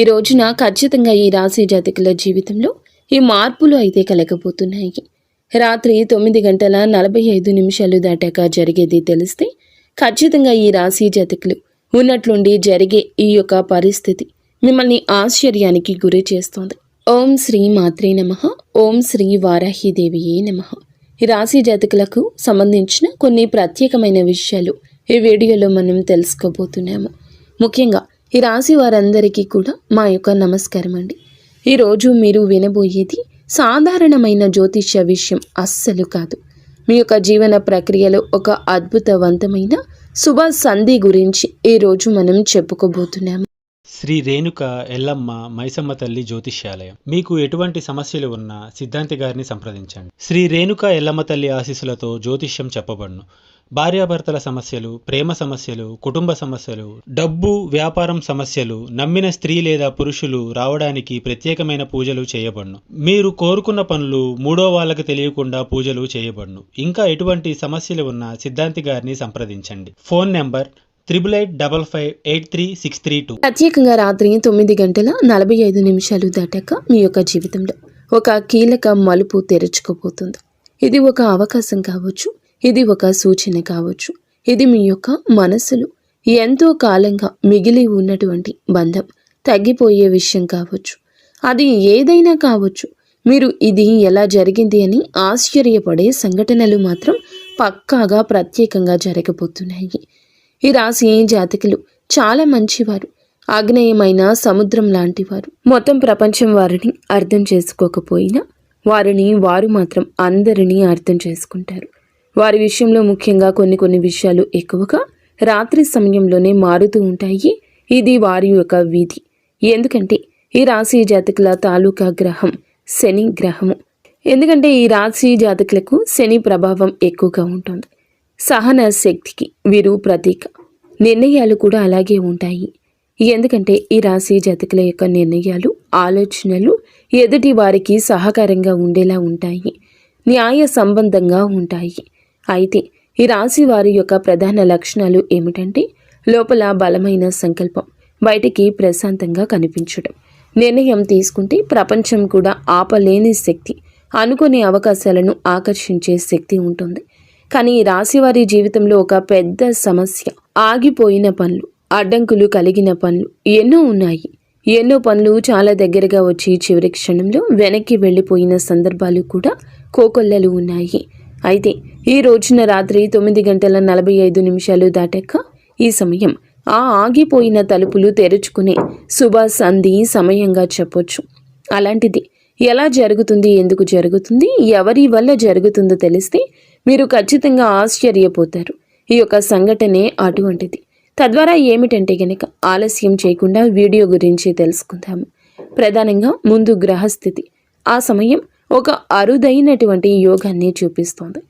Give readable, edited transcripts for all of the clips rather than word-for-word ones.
ఈ రోజున ఖచ్చితంగా ఈ రాశి జాతకుల జీవితంలో ఈ మార్పులు అయితే కలగబోతున్నాయి. రాత్రి 9:45 దాటాక జరిగేది తెలిస్తే ఖచ్చితంగా ఈ రాశి జాతకులు ఉన్నట్లుండి జరిగే ఈ యొక్క పరిస్థితి మిమ్మల్ని ఆశ్చర్యానికి గురి చేస్తోంది. ఓం శ్రీ మాత్రే నమః. ఓం శ్రీ వారాహిదేవియే నమః. ఈ రాశి జాతకులకు సంబంధించిన కొన్ని ప్రత్యేకమైన విషయాలు ఈ వీడియోలో మనం తెలుసుకోబోతున్నాము. ముఖ్యంగా ఈ రాశి వారందరికీ కూడా మా యొక్క నమస్కారం అండి. ఈరోజు మీరు వినబోయేది సాధారణమైన జ్యోతిష్య విషయం అస్సలు కాదు. మీ యొక్క జీవన ప్రక్రియలో ఒక అద్భుతవంతమైన శుభ సంధి గురించి ఈరోజు మనం చెప్పుకోబోతున్నాము. శ్రీ రేణుక ఎల్లమ్మ మైసమ్మ తల్లి జ్యోతిష్యాలయం. మీకు ఎటువంటి సమస్యలు ఉన్నా సిద్ధాంతి గారిని సంప్రదించండి. శ్రీ రేణుక ఎల్లమ్మ తల్లి ఆశీస్సులతో జ్యోతిష్యం చెప్పబడును. భార్యాభర్తల సమస్యలు, ప్రేమ సమస్యలు, కుటుంబ సమస్యలు, డబ్బు, వ్యాపారం సమస్యలు, నమ్మిన స్త్రీ లేదా పురుషులు రావడానికి ప్రత్యేకమైన పూజలు చేయబడును. మీరు కోరుకున్న పనులు మూడో వాళ్ళకి తెలియకుండా పూజలు చేయబడును. ఇంకా ఎటువంటి సమస్యలు ఉన్నా సిద్ధాంతి గారిని సంప్రదించండి. Phone number 8855836332. ప్రత్యేకంగా రాత్రి 9:45 దాటాక మీ యొక్క జీవితంలో ఒక కీలక మలుపు తెరుచుకోబోతుంది. ఇది ఒక అవకాశం కావచ్చు, ఇది ఒక సూచన కావచ్చు, ఇది మీ యొక్క మనసులో ఎంతో కాలంగా మిగిలి ఉన్నటువంటి బంధం తగ్గిపోయే విషయం కావచ్చు. అది ఏదైనా కావచ్చు. మీరు ఇది ఎలా జరిగింది అని ఆశ్చర్యపడే సంఘటనలు మాత్రం పక్కాగా ప్రత్యేకంగా జరగబోతున్నాయి. ఈ రాశి జాతకులు చాలా మంచివారు, ఆగ్నేయమైన సముద్రం లాంటివారు. మొత్తం ప్రపంచం వారిని అర్థం చేసుకోకపోయినా వారు మాత్రం అందరినీ అర్థం చేసుకుంటారు. వారి విషయంలో ముఖ్యంగా కొన్ని విషయాలు ఎక్కువగా రాత్రి సమయంలోనే మారుతూ ఉంటాయి. ఇది వారి యొక్క విధి. ఎందుకంటే ఈ రాశి జాతకుల తాలూకా గ్రహం శని గ్రహము. ఎందుకంటే ఈ రాశి జాతకులకు శని ప్రభావం ఎక్కువగా ఉంటుంది. సహన శక్తికి వీరు ప్రతీక. నిర్ణయాలు కూడా అలాగే ఉంటాయి. ఎందుకంటే ఈ రాశి జాతకుల యొక్క నిర్ణయాలు, ఆలోచనలు ఎదుటి వారికి సహకారంగా ఉండేలా ఉంటాయి, న్యాయ సంబంధంగా ఉంటాయి. అయితే ఈ రాశి వారి యొక్క ప్రధాన లక్షణాలు ఏమిటంటే లోపల బలమైన సంకల్పం, బయటికి ప్రశాంతంగా కనిపించడం, నిర్ణయం తీసుకుంటే ప్రపంచం కూడా ఆపలేని శక్తి, అనుకునే అవకాశాలను ఆకర్షించే శక్తి ఉంటుంది. కానీ ఈ రాశివారి జీవితంలో ఒక పెద్ద సమస్య ఆగిపోయిన పనులు, అడ్డంకులు కలిగిన పనులు ఎన్నో ఉన్నాయి. ఎన్నో పనులు చాలా దగ్గరగా వచ్చి చివరి క్షణంలో వెనక్కి వెళ్ళిపోయిన సందర్భాలు కూడా కోకొల్లలు ఉన్నాయి. అయితే ఈ రోజున రాత్రి 9:45 దాటాక ఈ సమయం ఆ ఆగిపోయిన తలుపులు తెరుచుకునే శుభ సంధి సమయంగా చెప్పొచ్చు. అలాంటిది ఎలా జరుగుతుంది, ఎందుకు జరుగుతుంది, ఎవరి వల్ల జరుగుతుందో తెలిస్తే మీరు ఖచ్చితంగా ఆశ్చర్యపోతారు. ఈ యొక్క సంఘటనే అటువంటిది. తద్వారా ఏమిటంటే గనక ఆలస్యం చేయకుండా వీడియో గురించి తెలుసుకుందాము. ప్రధానంగా ముందు గ్రహస్థితి ఆ సమయం ఒక అరుదైనటువంటి యోగాన్ని చూపిస్తోంది.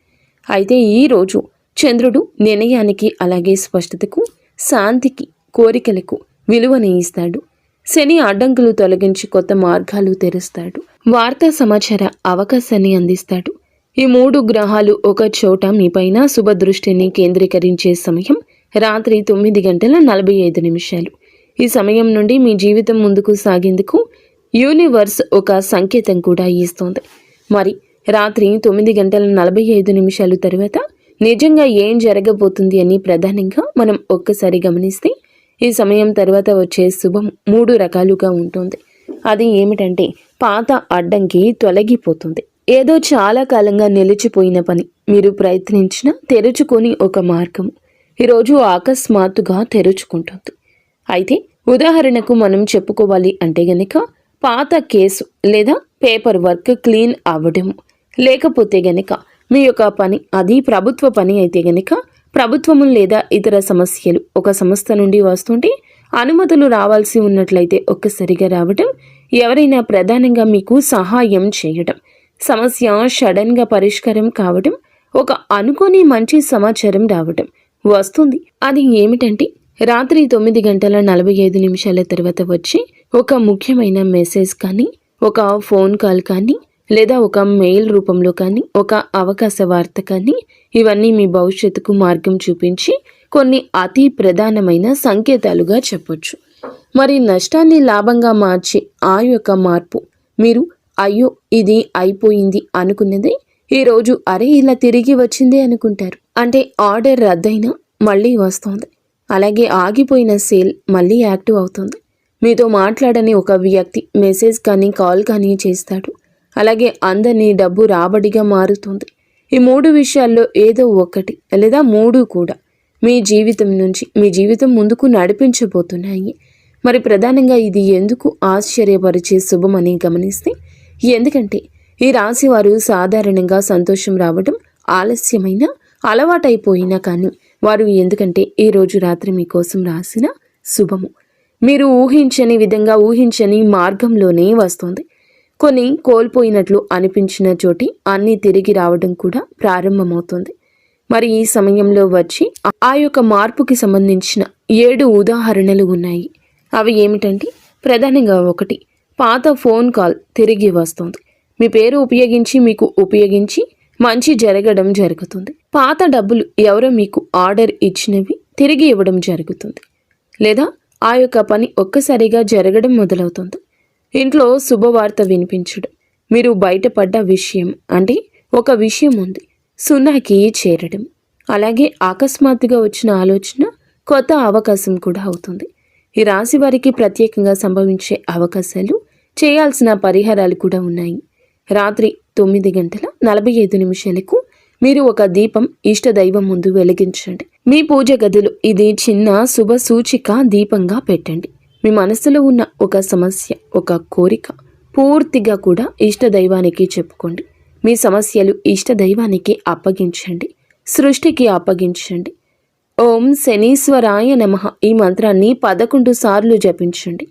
అయితే ఈరోజు చంద్రుడు నిర్ణయానికి, అలాగే స్పష్టతకు, శాంతికి, కోరికలకు విలువని ఇస్తాడు. శని అడ్డంకులు తొలగించి కొత్త మార్గాలు తెరుస్తాడు. వార్తా సమాచార అవకాశాన్ని అందిస్తాడు. ఈ 3 గ్రహాలు ఒక చోట మీపైన శుభ దృష్టిని కేంద్రీకరించే సమయం రాత్రి 9:45. ఈ సమయం నుండి మీ జీవితం ముందుకు సాగేందుకు యూనివర్స్ ఒక సంకేతం కూడా ఇస్తోంది. మరి రాత్రి 9:45 తర్వాత నిజంగా ఏం జరగబోతుంది అని ప్రధానంగా మనం ఒక్కసారి గమనిస్తే ఈ సమయం తర్వాత వచ్చే శుభం 3 రకాలుగా ఉంటుంది. అది ఏమిటంటే పాత అడ్డంకి తొలగిపోతుంది. ఏదో చాలా కాలంగా నిలిచిపోయిన పని మీరు ప్రయత్నించిన తెరుచుకొని ఒక మార్గము ఈరోజు అకస్మాత్తుగా తెరుచుకుంటుంది. అయితే ఉదాహరణకు మనం చెప్పుకోవాలి అంటే గనక పాత కేసు లేదా పేపర్ వర్క్ క్లీన్ అవ్వడము, లేకపోతే గనక మీ యొక్క పని అది ప్రభుత్వ పని అయితే గనక ప్రభుత్వము లేదా ఇతర సమస్యలు ఒక సంస్థ నుండి వస్తుంటే అనుమతులు రావాల్సి ఉన్నట్లయితే ఒక్కసారిగా రావడం, ఎవరైనా ప్రధానంగా మీకు సహాయం చేయడం, సమస్య సడన్గా పరిష్కారం కావడం, ఒక అనుకోని మంచి సమాచారం రావడం వస్తుంది. అది ఏమిటంటే రాత్రి 9:45 తర్వాత వచ్చి ఒక ముఖ్యమైన మెసేజ్ కానీ, ఒక ఫోన్ కాల్ కానీ, లేదా ఒక మెయిల్ రూపంలో కానీ, ఒక అవకాశ వార్త కానీ, ఇవన్నీ మీ భవిష్యత్తుకు మార్గం చూపించి కొన్ని అతి ప్రధానమైన సంకేతాలుగా చెప్పొచ్చు. మరి నష్టాన్ని లాభంగా మార్చే ఆ యొక్క మార్పు మీరు అయ్యో ఇది అయిపోయింది అనుకున్నదే ఈరోజు అరే ఇలా తిరిగి వచ్చింది అనుకుంటారు. అంటే ఆర్డర్ రద్దయినా మళ్ళీ వస్తుంది. అలాగే ఆగిపోయిన సేల్ మళ్ళీ యాక్టివ్ అవుతుంది. మీతో మాట్లాడని ఒక వ్యక్తి మెసేజ్ కానీ కాల్ కానీ చేస్తాడు. అలాగే అందరినీ డబ్బు రాబడిగా మారుతుంది. ఈ 3 విషయాల్లో ఏదో ఒకటి లేదా 3 కూడా మీ జీవితం నుంచి మీ జీవితం ముందుకు నడిపించబోతున్నాయి. మరి ప్రధానంగా ఇది ఎందుకు ఆశ్చర్యపరిచే శుభమని గమనిస్తే, ఎందుకంటే ఈ రాశి వారు సాధారణంగా సంతోషం రావడం ఆలస్యమైన అలవాటైపోయినా కానీ వారు ఎందుకంటే ఈరోజు రాత్రి మీకోసం రాసిన శుభము మీరు ఊహించని విధంగా ఊహించని మార్గంలోనే వస్తుంది. కొన్ని కోల్పోయినట్లు అనిపించిన చోటి అన్నీ తిరిగి రావడం కూడా ప్రారంభమవుతుంది. మరి ఈ సమయంలో వచ్చి ఆ యొక్క మార్పుకి సంబంధించిన 7 ఉదాహరణలు ఉన్నాయి. అవి ఏమిటంటే, ప్రధానంగా 1, పాత ఫోన్ కాల్ తిరిగి వస్తుంది. మీ పేరు ఉపయోగించి మంచి జరగడం జరుగుతుంది. పాత డబ్బులు ఎవరో మీకు ఆర్డర్ ఇచ్చినవి తిరిగి ఇవ్వడం జరుగుతుంది. లేదా ఆ యొక్క పని ఒక్కసారిగా జరగడం మొదలవుతుంది. ఇంట్లో శుభవార్త వినిపించడం, మీరు బయటపడ్డ విషయం అంటే ఒక విషయం ఉంది 0కి చేరడం, అలాగే అకస్మాత్తుగా వచ్చిన ఆలోచన కొత్త అవకాశం కూడా అవుతుంది. ఈ రాశి వారికి ప్రత్యేకంగా సంభవించే అవకాశాలు, చేయాల్సిన పరిహారాలు కూడా ఉన్నాయి. రాత్రి 9:45 మీరు ఒక దీపం ఇష్టదైవం ముందు వెలిగించండి. మీ పూజ గదిలో ఇది చిన్న శుభ సూచిక దీపంగా పెట్టండి. మీ మనసులో ఉన్న ఒక సమస్య, ఒక కోరిక పూర్తిగా కూడా ఇష్టదైవానికి చెప్పుకోండి. మీ సమస్యలు ఇష్టదైవానికి అప్పగించండి, సృష్టికి అప్పగించండి. ఓం శనీశ్వరాయ నమః ఈ మంత్రాన్ని 11 సార్లు జపించండి.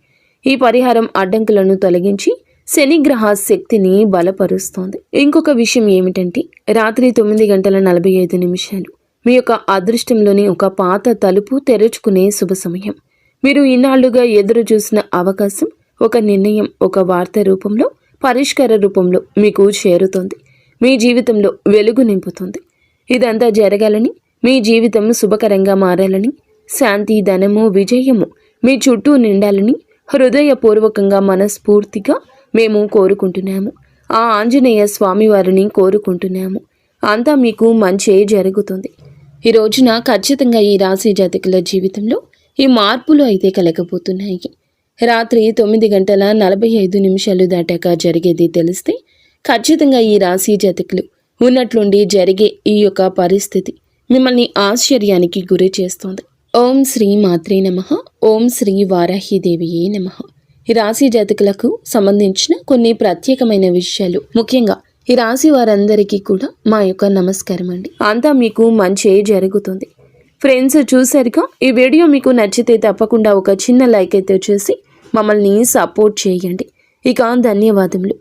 ఈ పరిహారం అడ్డంకులను తొలగించి శనిగ్రహ శక్తిని బలపరుస్తోంది. ఇంకొక విషయం ఏమిటంటే, రాత్రి 9:45 మీ యొక్క అదృష్టంలోని ఒక పాత తలుపు తెరుచుకునే శుభ సమయం. మీరు ఇన్నాళ్లుగా ఎదురు చూసిన అవకాశం, ఒక నిర్ణయం, ఒక వార్త రూపంలో, పరిష్కార రూపంలో మీకు చేరుతోంది. మీ జీవితంలో వెలుగు నింపుతుంది. ఇదంతా జరగాలని, మీ జీవితం శుభకరంగా మారాలని, శాంతి, ధనము, విజయము మీ చుట్టూ నిండాలని హృదయపూర్వకంగా మనస్ఫూర్తిగా మేము కోరుకుంటున్నాము. ఆ ఆంజనేయ స్వామివారిని కోరుకుంటున్నాము. అంతా మీకు మంచే జరుగుతుంది. ఈ రోజున ఖచ్చితంగా ఈ రాశి జాతకుల జీవితంలో ఈ మార్పులు అయితే కలగబోతున్నాయి. రాత్రి 9:45 దాటాక జరిగేది తెలిస్తే ఖచ్చితంగా ఈ రాశి జాతకులు ఉన్నట్లుండి జరిగే ఈ యొక్క పరిస్థితి మిమ్మల్ని ఆశ్చర్యానికి గురి చేస్తోంది. ఓం శ్రీ మాత్రే నమః. ఓం శ్రీ వారాహిదేవియే నమః. ఈ రాశి జాతకులకు సంబంధించిన కొన్ని ప్రత్యేకమైన విషయాలు, ముఖ్యంగా ఈ రాశి వారందరికీ కూడా మా యొక్క నమస్కారం అండి. అంతా మీకు మంచి జరుగుతుంది. ఫ్రెండ్స్, చూసారుగా, ఈ వీడియో మీకు నచ్చితే తప్పకుండా ఒక చిన్న లైక్ అయితే చేసి మమ్మల్ని సపోర్ట్ చేయండి. ఇక ధన్యవాదములు.